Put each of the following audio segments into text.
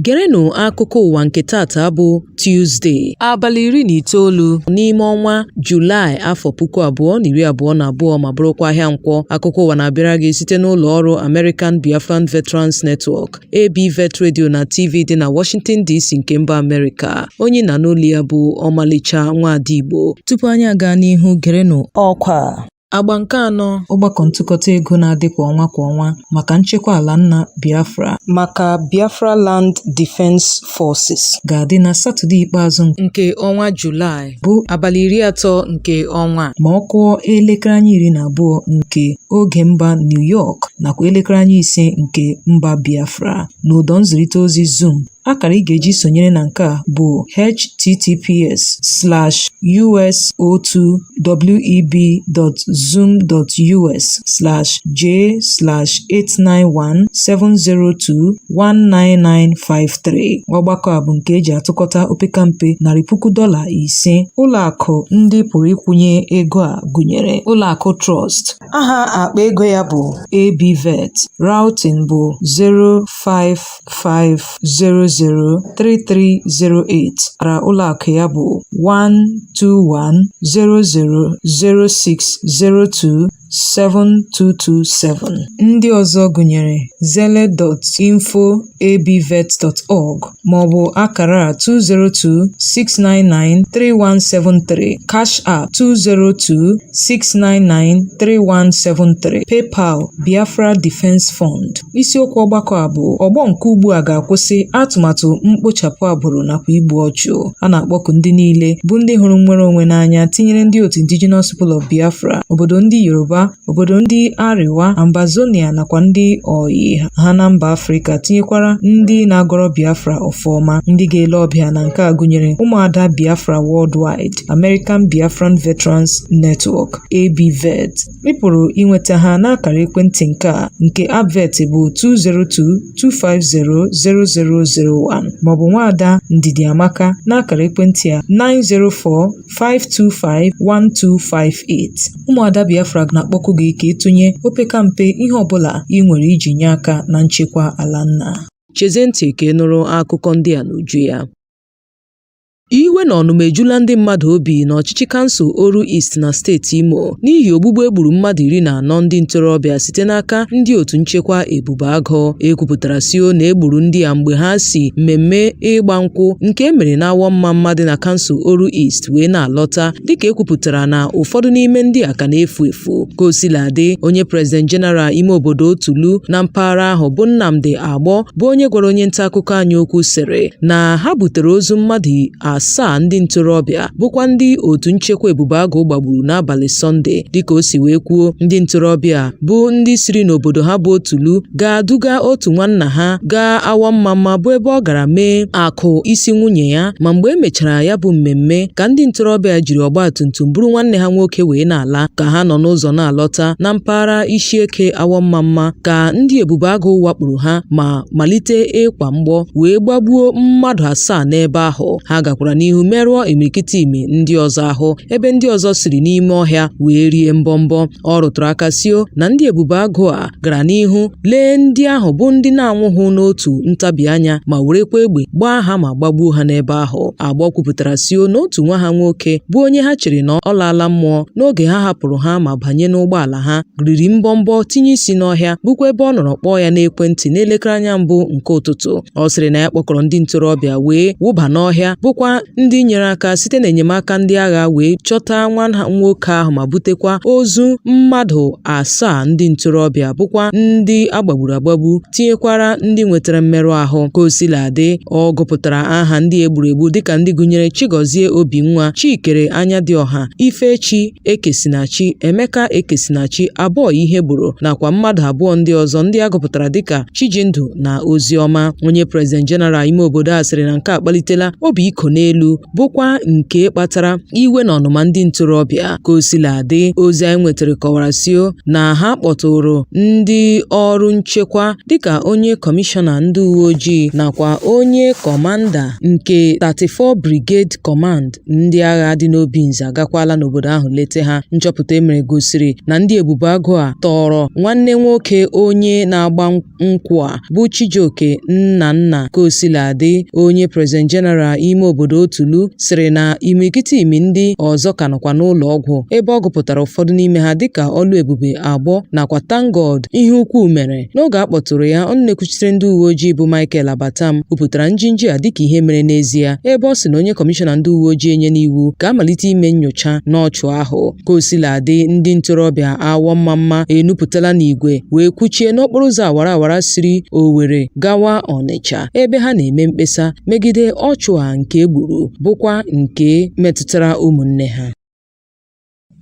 Gerenụ akụkọ ụwa nke tata bụ Tuesday, abalị 19 n'ime ọnwa Julaị afọ 2022 ma bụrụkwa ahịa nkwọ. Akụkọ ụwa na-abịara gị site n'ụlọ ọrụ American Biafran Veterans Network, ABVet Radio na TV dị na Washington DC nke mba Amerịka. Onye na n'olu ya bụ Omalicha Nwada Igbo. Tupu anyị aga n'ihu, gerenụ ọkwa. Agba nke 4, ọgbakọ ntụkọta ego na-adị kwa ọnwa maka nchekwa ala nna Biafra maka Biafra Land Defense Forces ga-adị na Satọde ikpeazụ nke ọnwa Julaị bụ abalị 30 nke ọnwa ma ọ kụọ elekere anya 12 nke oge mba New York nakwa elekere anya 5 nke mba Biafra n'ụdọ nzirịta ozi Zoom. Akara ị ga-eji sonyere na nke a bụ https://us.web.zoom.us/j/89170219953. Ọgbakọ a bụ nke eji atụkọta opekampe $500. Ụlọakụ ndị pụrụ ịkwụnye ego a gụnyere ụlọakụ Trust. Aha akpa ego ya bụ ABVet. Routing bụ 055003308. Ara ụlọakụ ya bụ 1210006027227. Ndị ọzọ gụnyere zele.info@abvet.org maọbụ akara 202-699-3173, Cash App 202-699-3173, PayPal Biafra Defense Fund. Isiokwu ọgbakọ a bụ ọgbọ nke ugbu a ga-akwụsị atụmatụ mkpochapụ agbụrụ nakwa igbu ọchụ. A na-akpọku ndị niile bụ ndị hụrụ nnwere onwe n'anya, tinyere ndị otu Indigenous People of Biafra, obodo ndị Yoruba, obodo ndị Ariwa, Ambazonia nakwa ndị oyi ha na mba Afrịka, tinyekwara ndị na-agọrọ Biafra ọfọma. Ndị ga-ele ọbịa na nke a gụnyere ụmụada Biafra Worldwide, American Biafran Veterans Network, ABVet. Ị pụrụ inweta ha n'akara ekwentị nke ABVet bụ 202-250-0001 maọbụ nwaada Ndidi Amaka n'akara ekwentị a 904-525-1258. Ụmụada Biafra na-akpọku gị ka ịtụnye opekampe ihe ọbụla ị nwere iji nye aka na nchekwa ala nna. Chezie ntị ka ị nụrụ akụkọ ndị a n'uju ya. Iwe na ọnụma ejula ndị mmadụ obi n'ọchịchị kansụl Oru East na steeti Imo n'ihi ogbugbu egburu mmadụ 14 ndị ntorobịa site n'aka ndị otu nchekwa Ebube-Agụ. Ekwupụtara sio na egburu ndị a mgbe ha si mmemme ịgba nkwụ nke emere n'awọ mma mmadụ na kansụl Oru East wee na-alọta, dịka ekwupụtara na ụfọdụ n'ime ndị a ka na-efu efu. Ka o sila dị, onye President General ime obodo Tulu na mpaghara ahụ bụ Nnamdi Agbọ bụ onye gwara onye nta akụkọ anyị okwu sịrị na ha butere ozu mmadụ 7 ndị ntorobịa bụkwa ndị otu nchekwa Ebube-Agụ gbagburu n'abalị Sọnde. Dịka o si wee kwuo, ndị ntorobịa bụ ndị siri n'obodo ha bụ Otulu ga-aduga otu nwanna ha gaa awọ mma bụ ebe ọ gara mee akụ isi nwunye ya, ma mgbe emechara ya bụ mmemme ka ndị ntorobịa jiri ọgbatumtum buru nwanne ha nwoke wee na-ala. Ka ha nọ n'ụzọ na-alọta na mpaghara Ishieke awọ mma ka ndị Ebube-Agụ wakpuru ha ma malite ịkwa mgbọ wee gbagbuo mmadụ 7 n'ebe ahụ. Ha gakwara n'ihu merụọ imirikiti imi ndị ọzọ ahụ, ebe ndị ọzọ siri n'ime ọhịa wee rie mbọmbọ. Ọ rụtụrụ aka sio na ndị Ebube-Agụ a gara n'ihu lee ndị ahụ bụ ndị na-anwụghị n'otu ntabi anya ma werekwa egbe gbaa ha ma gbagbuo ha n'ebe ahụ. Agbọ kwupụtara sio na otu nwa ha nwoke bụ onye ha chere na ọ laala mmụọ n'oge ha hapụrụ ha ma banye n'ụgbọala ha riri mbọmbọ tinye isi n'ọhịa, bụkwa ebe ọ nọrọ kpọọ ya n'ekwentị n'elekere anya mbụ nke ụtụtụ. Ọ sịrị na ya kpọkọrọ ndị ntorobịa wee wụba n'ọhịa, bụkwa ndị nyere aka site n'enyemaka ndị agha wee chọta nwa ha nwoke ahụ ma butekwa ozu mmadụ 7 ndị ntorobịa bụkwa ndị agbagburu agbagbu, tinyekwara ndị nwetara mmerụ ahụ. Ka o sila dị, ọ gụpụtara aha ndị egburu egbu dịka ndị gụnyere Chigozie Obinwa, Chikere Anyadịọha, Ifechi Ekesinachi, Emeka Ekesinachi, Abụọ ihe gburu nakwa mmadụ 2 ndị ọzọ ndị agụpụtara dịka Chijindụ na Oziọma. Onye President General ime obodo a sịrị na nke a kpalitela obi iko n'elu elu bụkwa nke kpatara iwe na ọnụma ndị ntorobịa. Ka o sila dị, ozi anyị nwetara kọwara sio na ha kpọtụrụ ndị ọrụ nchekwa dịka onye kọmishọna ndị uwe ojii nakwa onye kọmanda nke 34 Brigade Command ndị agha dị n'Obinze agakwala n'obodo ahụ lete ha. Nchọpụta emere gosiri na ndị Ebubeagụ a tọrọ nwanne nwoke onye na-agba nkwụ a bụ Chijioke Nnanna. Ka o sila dị, onye President General ime obodo Otulu sịrị na imirikiti imi ndị ọzọ ka nọkwa n'ụlọ ọgwụ ebe ọ gụpụtara ụfọdụ n'ime ha dịka Oluebube Agbọ nakwa Thank God ihe ukwu mere. N'oge a kpọtụrụ ya, ọnụ na-ekwuchitere ndị uwe ojii bụ Michael Abatam kwupụtara njinji a dịka ihe mere n'ezie, ebe ọ sị na onye kọmishọna ndị uwe ojii enye n'iwu ka amalite ime nnyocha n'ọchụ ahụ. Ka o sila dị, ndị ntorobịa awọ mma enupụtala n'igwe wee kwuchie n'okporo ụzọ awara awara siri Owerri gawa Ọnịcha ebe ha na-eme mkpesa megide ọchụ a nke egburu bụkwa nke metụtara ụmụnne ha.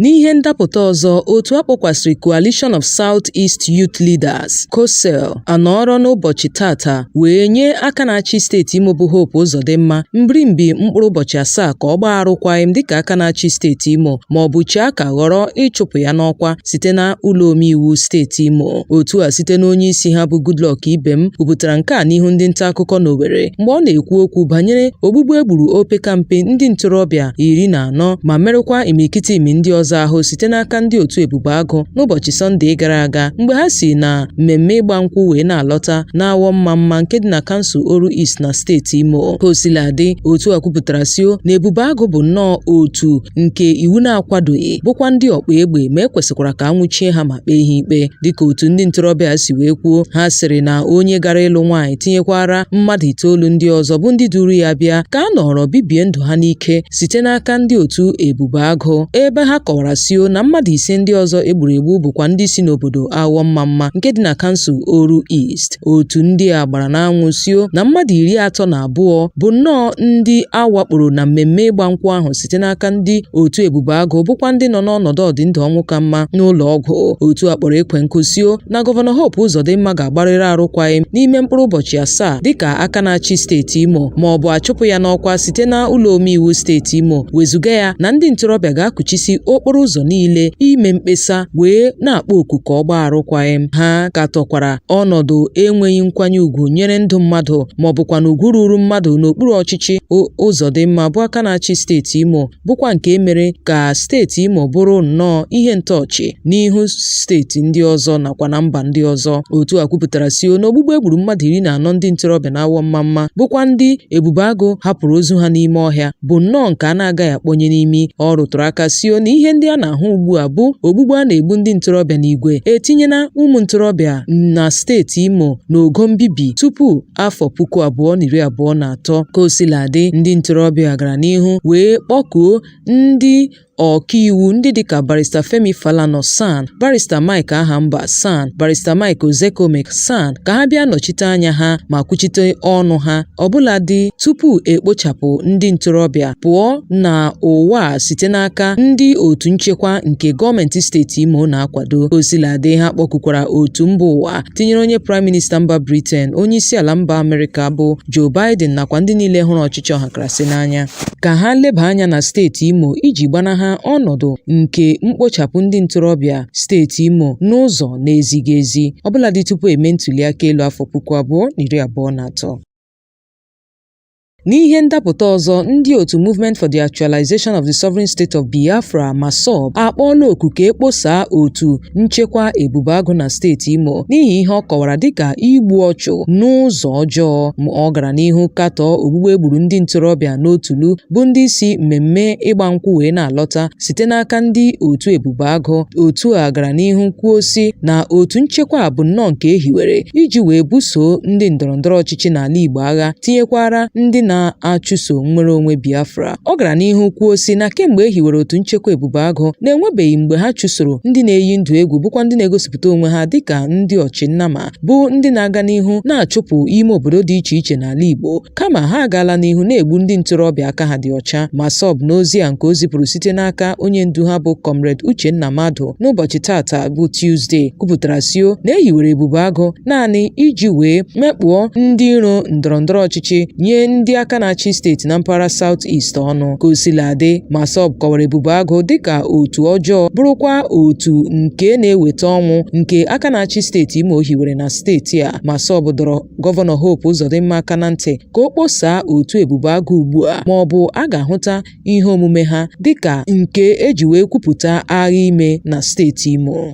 N'ihe ndapụta ọzọ, otu akpọkwasịrị Coalition of South East Youth Leaders (COSEL) anọrọ n'ụbọchị tata wee nye aka na-achị steeti Imo bụ Hope Uzodimma mbirimbi mkpụrụ ụbọchị 7 ka ọ gbaa arụkwaghịm dịka aka na-achị steeti Imo ma ọ bụ chi aka ghọrọ ịchụpụ ya n'ọkwa site na ụlọ omeiwu steeti Imo. Otu a site n'onye isi ha bụ Goodluck Ibem kwupụtara nke a n'ihu ndị nta akụkọ n'Owerri mgbe ọ na-ekwu okwu banyere ogbugbu egburu opekampe ndị ntorobịa 14 ma merụkwa imirikiti imi ndị ọzọ ahụ site n'aka ndị otu Ebubeagụ n'ụbọchị Sọnde gara aga mgbe ha si na mmemme ịgba nkwụ wee na-alọta n'awọ mma nke dị na kansụl Oru East na steeti Imo. Ka o sila dị, otu a kwupụtara sio na Ebubeagụ bụ nnọọ otu nke iwu na-akwadoghị bụkwa ndị ọkpa egbe ma ekwesịkwara ka anwụchie ha ma kpee ha ikpe. Dịka otu ndị ntorobịa si wee kwuo, ha sịrị na onye gara ịlụ nwaanyị tinyekwara mmadụ 9 ndị ọzọ bụ ndị duru ya bịa ka a nọrọ bibie ndụ ha n'ike site n'aka ndị otu Ebubeagụ, ebe ha kọwara sio na mmadụ 5 ndị ọzọ egburu egbu bụkwa ndị si n'obodo awọ mma nke dị na kansụl Oru East. Otu ndị a gbara n'anwụ sio na mmadụ 32 bụ nnọọ ndị awakporo na mmemme ịgba nkwụ ahụ site n'aka ndị otu Ebubeagụ bụkwa ndị nọ n'ọnọdụ ọdịndụ ọnwụ ka mma n'ụlọ ọgwụ. Otu a kpọrọ ekwe nkụ sio na Gọvanọ Hope Uzodimma ga-agbarịrị arụkwaghịm n'ime mkpụrụ ụbọchị 7 dịka aka na-achị steeti Imo ma ọ bụ achụpụ ya n'ọkwa site na ụlọ omeiwu steeti Imo, wezuga ya na ndị ntorobịa ga-akụchisi okporo ụzọ niile ime mkpesa wee na-akpọ oku ka ọ gbaa arụkwaghịm. Ha katọkwara ọnọdụ enweghị nkwanye ùgwù nyere ndụ mmadụ ma ọ bụkwa na ugwu ruru mmadụ n'okpuru ọchịchị Uzodimma bụ aka na-achị steeti Imo bụkwa nke mere ka steeti Imo bụrụ nnọọ ihe ntọọchị n'ihu steeti ndị ọzọ nakwa na mba ndị ọzọ. Otu a kwupụtara sio na ogbugbu egburu mmadụ 14 ndị ntorobịa na-awọ mma bụkwa ndị Ebubeagụ hapụrụ ozu ha n'ime ọhịa bụ nnọọ nke a na-agaghị akpọnye n'imi. Ọ rụtụrụ aka sio na ihe ndị a na-ahụ ugbu a bụ ogbugbu a na-egbu ndị ntorobịa n'igwe etinyela ụmụ ntorobịa na steeti Imo n'ogo mbibi tupu afọ 2023. Ka o sila dị, ndị ntorobịa gara n'ihu wee kpọkuo ndị ọkaiwu ndị dịka barista Femi Falana San, barista Mike Ahamba San, barista Mike Ozekome San ka ha bịa nọchite anya ha ma kwuchite ọnụ ha ọbụladị tupu ekpochapụ ndị ntorobịa pụọ na ụwa site n'aka ndị otu nchekwa nke gọọmenti steeti Imo na-akwado. O sila dị, ha kpọkukwara otu mba ụwa tinyere onye Prime Minista mba Britain, onye isi ala mba Amerịka bụ Joe Biden nakwa ndị niile hụrụ ọchịchị ọhakarasị n'anya ka ha leba anya na steeti Imo iji gbanaha ọnọdụ nke mkpochapụ ndị ntorobịa steeti Imo n'ụzọ na-ezighị ezi ọbụladị tupu eme ntụliaka elu afọ 2023. N'ihe ndapụta ọzọ, ndị otu Movement for the Actualization of the Sovereign State of Biafra (MASOB) akpọọla oku ka ekposaa otu nchekwa Ebubeagụ na steeti Imo n'ihi ihe ọ kọwara dịka igbu ọchụ n'ụzọ ọjọọ. Ọ gara n'ihu katọọ ogbugbu egburu ndị ntorobịa n'Otulu bụ ndị si mmemme ịgba nkwụ wee na-alọta site n'aka ndị otu Ebubeagụ. Otu a gara n'ihu kwuo si na otu nchekwa bụ nnọọ nke ehiwere iji wee buso ndị ndọrọndọrọ ọchịchị n'ala Igbo agha tinyekwara ndị na-achụso nnwere onwe Biafra. Ọ gara n'ihu kwuo si na kemgbe e hiwere otu nchekwa Ebubeagụ na-enwebeghị mgbe ha chụsoro ndị na-eyi ndụ egwu bụkwa ndị na-egosipụta onwe ha dịka ndị ọchịnnama bụ ndị na-aga n'ihu na-achụpụ ime obodo dị iche iche n'ala Igbo kama ha agaala n'ihu na-egbu ndị ntorobịa aka ha dị ọcha. MASOB n'ozi a nke o zipụrụ site n'aka onye ndu ha bụ Comrade Uchenna Mmadụ n'ụbọchị tata bụ Tuesday kwupụtara sio na ehiwere Ebubeagụ naanị iji wee mekpụọ ndị iro ndọrọndọrọ ọchịchị nye ndị aka na-achị steeti na mpaghara South East ọnụ. Kosiladị, Masop kọwara ebubo agụ dịka otu ọjọọ bụrụkwa otu nke na-eweta ọnwụ nke aka na-achị steeti Imo hiwere na steeti a. Masop dọrọ Gọvanọ Hope Uzodimma aka na ntị ka o kposaa otu ebubo agụ ugbu a ma ọ bụ a ga-ahụta ihe omume ha dịka nke eji wee kwupụta agha ime na steeti Imo.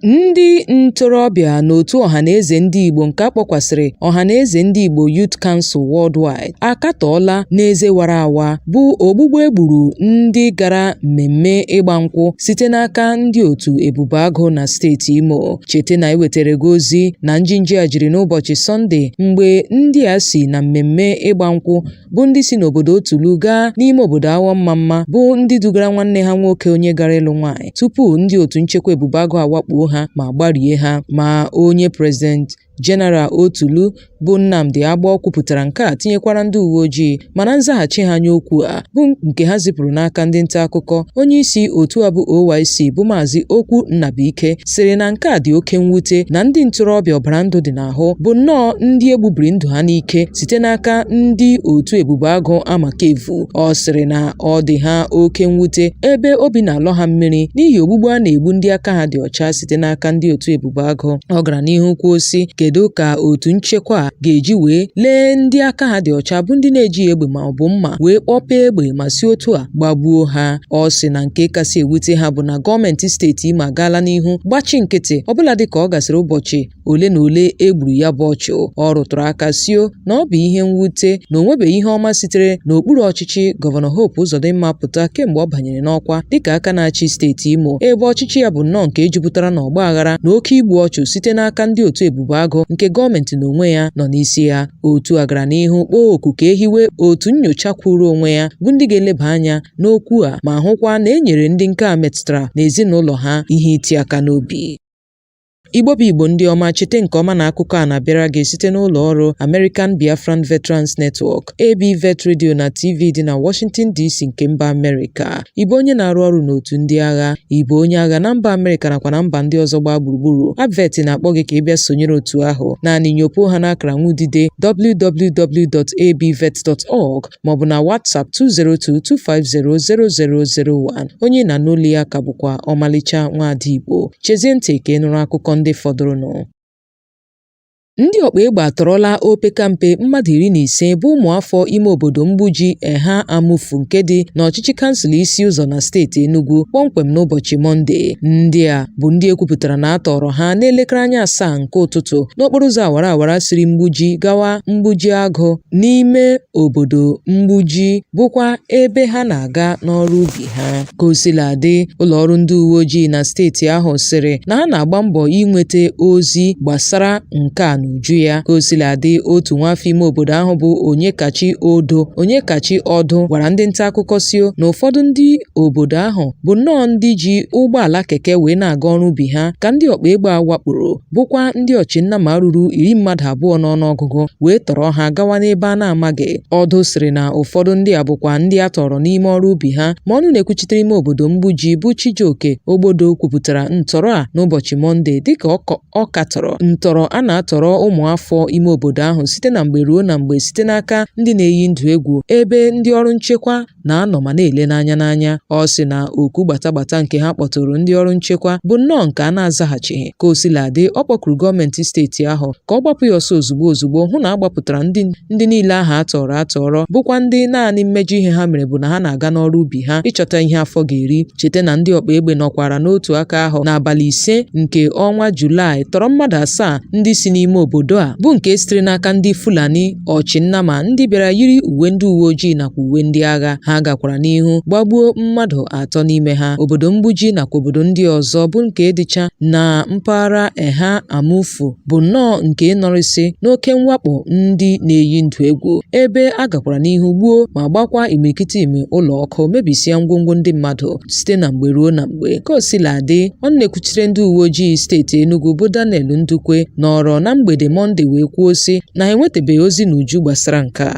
Ndị ntorobịa n'otu ọhaneze ndị Igbo nke akpọkwasịrị ọhaneze ndị Igbo Youth Council Worldwide akatọọla n'eze wara awa bụ ogbugbu egburu ndị gara mmemme ịgba nkwụ site n'aka ndị otu ebubo agụ na steeti Imo. Cheta na ewetara gị ozi na njinji a jiri n'ụbọchị Sọnde mgbe ndị a si na mmemme ịgba nkwụ bụ ndị si n'obodo Otulu gaa n'ime obodo Awọmmamma bụ ndị dugara nwanne ha nwoke onye gara ịlụ nwaanyị tupu ndị otu nchekwa ebubo agụ awakpuo ha ma gbarie ha. Ma onye President General Otulu bụ Nnamdi Agbọ kwupụtara nke a tinyekwara ndị uwe ojii mana nzaghachi ha nye okwu a bụ nke ha zipụrụ n'aka ndị nta akụkọ. Onye isi otu a bụ OYC bụ Maazị Okwu Nnabike sịrị na nke a dị oke mwute na ndị ntorobịa ọbara ndụ dị n'ahụ bụ nnọọ ndị egbubiri ndụ ha n'ike site n'aka ndị otu ebubo agụ Amakevu. Ọ sịrị na ọ dị ha oke mwute ebe obi na-alọ ha mmiri n'ihi ogbugbu a na-egbu ndị aka ha dị ọcha site n'aka ndị otu ebubo agụ. Ọ gara n'ihu kwuo sị, kedu ka otu nchekwa ga-eji wee lee ndị aka ha dị ọcha bụ ndị na-eji egbe ma ọ bụ mma wee kpọpee egbe ma si otu a gbagbuo ha. Ọ sị na nke kasị ewute ha bụ na gọọmenti steeti Imo agaala n'ihu gbachi nkịtị ọbụladị ka ọ gasịrị ụbọchị ole na ole egburu ya bụ ọchụ. Ọ rụtụrụ aka sio na ọ bụ ihe mwute na o nwebeghị ihe ọma sitere n'okpuru ọchịchị Gọvanọ Hope Uzodimma pụta kemgbe ọ banyere n'ọkwa dịka aka na-achị steeti Imo, ebe ọchịchị ya bụ nnọọ nke jupụtara na ọgba aghara na oke igbu ọchụ site n'aka ndị otu ebubo agụ nke gọọmenti n'onwe ya nọ n'isi ya. Otu a gara n'ihu kpọọ oku ka ehiwe otu nnyocha kwuru onwe ya bụ ndị ga-eleba anya n'okwu a ma hụkwa na e nyere ndị nke a metụtara n'ezinụlọ ha ihe iti aka n'obi. Igbo bụ Igbo ndị ọma, chete nke ọma na akụkọ a na-abịara gị site n'ụlọ ọrụ American Biafran Veterans Network ABVet Radio na TV dị na Washington DC nke mba Amerịka. Igbo onye na-arụ ọrụ n'otu ndị agha, Igbo onye agha na mba Amerịka nakwa na mba ndị ọzọ gbaa gburugburu, ABVet na-akpọ gị ka ị bịa sonyere otu ahụ. Naanị nyopụ ha n'akara nwudide www.abvet.org maọbụ na WhatsApp 202-250-0001. Onye na n'olu ya ka bụkwa Omalicha Nwada Igbo. Chezie ntị ka ị nụrụ akụkọ ndị fọdụrụnụ. Ndị ọkpa egbe atọrọla opekampe mmadụ 15 bụ ụmụafọ ime obodo Mgbuji Eha Amufu nke dị n'ọchịchị kansụl isi ụzọ na steeti Enugu kpọmkwem n'ụbọchị Mọnde. Ndị a bụ ndị ekwupụtara na atọrọ ha n'elekere anya 7 nke ụtụtụ n'okporo ụzọ awara awara siri Mgbuji gawa Mgbuji Agụ n'ime obodo Mgbuji bụkwa ebe ha na-aga n'ọrụ ubi ha. Kosiladị, ụlọọrụ ndị uwe ojii na steeti ahụ sịrị na ha na-agba mbọ inweta ozi gbasara nke a n'uju ya. Kosiladị, otu nwafọ ime obodo ahụ bụ Onyekachi Ọdụ gwara ndị nta akụkọ sio na ụfọdụ ndị obodo ahụ bụ nnọọ ndị ji ụgbọala keke wee na-aga ọrụ ubi ha ka ndị ọkpa egbe a wakporo bụkwa ndị ọchịnnama ruru 10 mmadụ abụọ n'ọnụọgụgụ wee tọrọ ha gawa n'ebe a na-amaghị. Ọdụ sịrị na ụfọdụ ndị a bụkwa ndị a tọrọ n'ime ọrụ ubi ha, ma ọnụ na-ekwuchitere ime obodo Mgbuji bụ Chijioke Ogbodo kwupụtara ntọrọ a n'ụbọchị Mọnde dịka ọ katọrọ ntọrọ a na-atọrọ ụmụafọ ime obodo ahụ site na mgbe ruo na mgbe site n'aka ndị na-eyi ndụ egwu ebe ndị ọrụ nchekwa na-anọ ma na-ele n'anya. Ọ sị na okwu gbatagbata nke ha kpọtụrụ ndị ọrụ nchekwa bụ nnọọ nke a na-azaghachighị. Kosiladị, ọ kpọkuru gọọmenti steeti ahụ ka ọ gbapụ ya ọsọ ozugbo hụ na agbapụtara ndị niile ahụ atọrọ bụkwa ndị naanị mmejọ ihe ha mere bụ na ha na-aga n'ọrụ ubi ha ịchọta ihe afọ ga-eri. Cheta na ndị ọkpa egbe nọkwara n'otu aka ahụ n'abalị 5 nke ọnwa Julaị tọrọ mmadụ 7 ndị si n'ime obodo a bụ nke sitere n'aka ndị Fulani ọchịnnama ndị bịara yiri uwe ndị uwe ojii nakwa uwe ndị agha. Ha gakwara n'ihu gbagbuo mmadụ 3 n'ime ha. Obodo Mgbuji nakwa obodo ndị ọzọ bụ nke dịcha na mpaghara Eha Amufu bụ nnọọ nke nọrịsị n'oke mwakpo ndị na-eyi ndụ egwu ebe a gakwara n'ihu gbuo ma gbakwa imirikiti ime ụlọ ọkụ mebisia ngwongwo ndị mmadụ site na mgbe ruo na mgbe. Kosiladị, ọ na-ekwuchite ndị uwe ojii steeti Enugu bụ Daniel Ndukwe nọrọ na mgbede Mọnde wee kwuo sị na ha enwetabeghị ozi n'uju gbasara nke a.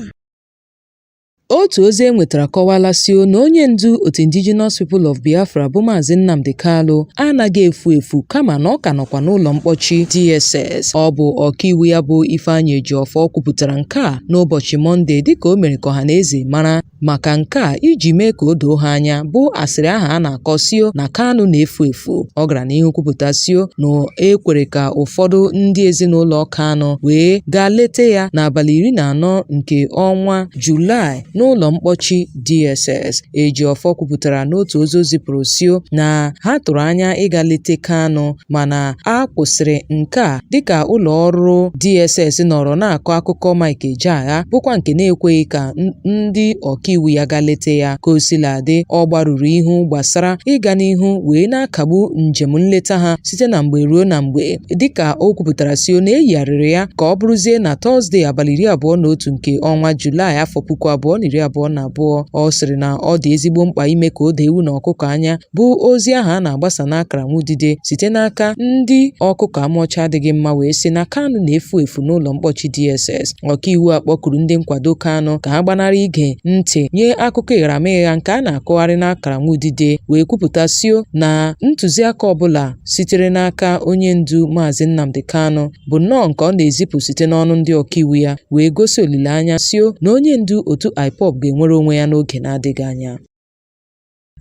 Otu ozi enwetara kọwalasịo na onye ndu otu Indigenous People of Biafra bụ Maazị Nnamdi Kalu anaghị efu kama na ọ ka nọkwa n'ụlọ mkpọchi DSS. Ọ bụ ọkaiwu ya bụ Ifeanyi Ejiofor kwupụtara nke a n'ụbọchị Mọnde dịka o mere ka ọhaneze mara maka nke a iji mee ka o doo ha anya bụ asịrị aha a na-akọsio na Kalu na-efu. Ọ gara n'ihu kwupụtasịo na ekwere ka ụfọdụ ndị ezinụlọ Kalu wee gaa leta ya n'abalị 14 nke ọnwa Julaị n'ụlọ mkpọchi DSS. Ejiofor kwupụtara n'otu ozi zipụrụ sio na ha tụrụ anya ịga leta Kalu mana a kwụsịrị nke a dịka ụlọ ọrụ DSS nọrọ na-akọ akụkọ Mike Ejeagha bụkwa nke na-ekweghị ka ndị ọkaiwu ya gaa leta ya. Ka o siladị, ọ gbarụrụ ihu gbasara ịga n'ihu wee na-akagbu njem nleta ha site na mgbe ruo na mgbe, dịka o kwupụtara sio na eyigharịrị ya ka ọ bụrụzie na Tọzdee abalị 21 nke ọnwa Julaị afọ 2022. Ọ sịrị na ọ dị ezigbo mkpa ime ka o doo ewu na ọkụkọ anya bụ ozi ahụ a na-agbasa n'akara nwudide site n'aka ndị ọkụkọ amọcha adịghị mma wee sị na Kalu na-efu n'ụlọ mkpọchi DSS. Ọkaiwu a kpọkuru ndị nkwado Kalu ka ha gbanarị ige ntị nye akụkọ ịgharamịgha nke a na-akọgharị n'akara nwudide wee kwupụta sio na ntụziaka ọbụla sitere n'aka onye ndu Maazị Nnamdi Kalu bụ nnọọ nke ọ na-ezipụ site n'ọnụ ndị ọkaiwu ya wee gosi olileanya sio na onye ndu otu IPOB ga-enwere onwe ya n'oge na-adịghị anya.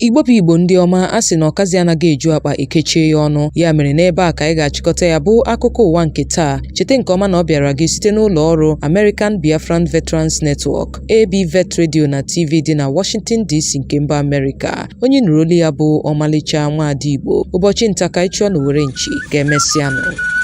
Igbo bụ Igbo ndị ọma, a sị na ọkazi anaghị eju akpa ekechie ya ọnụ. Ya mere n'ebe a ka anyị ga-achịkọta ya bụ akụkọ ụwa nke taa. Cheta nke ọma na ọ bịara gị site n'ụlọ ọrụ American Biafran Veterans Network ABVet Radio na TV dị na Washington DC nke mba Amerịka. Onye nụrụ olu ya bụ Omalicha Nwada Igbo. Ụbọchị nta ka ịchọ na were nchi ga-emesịanụ.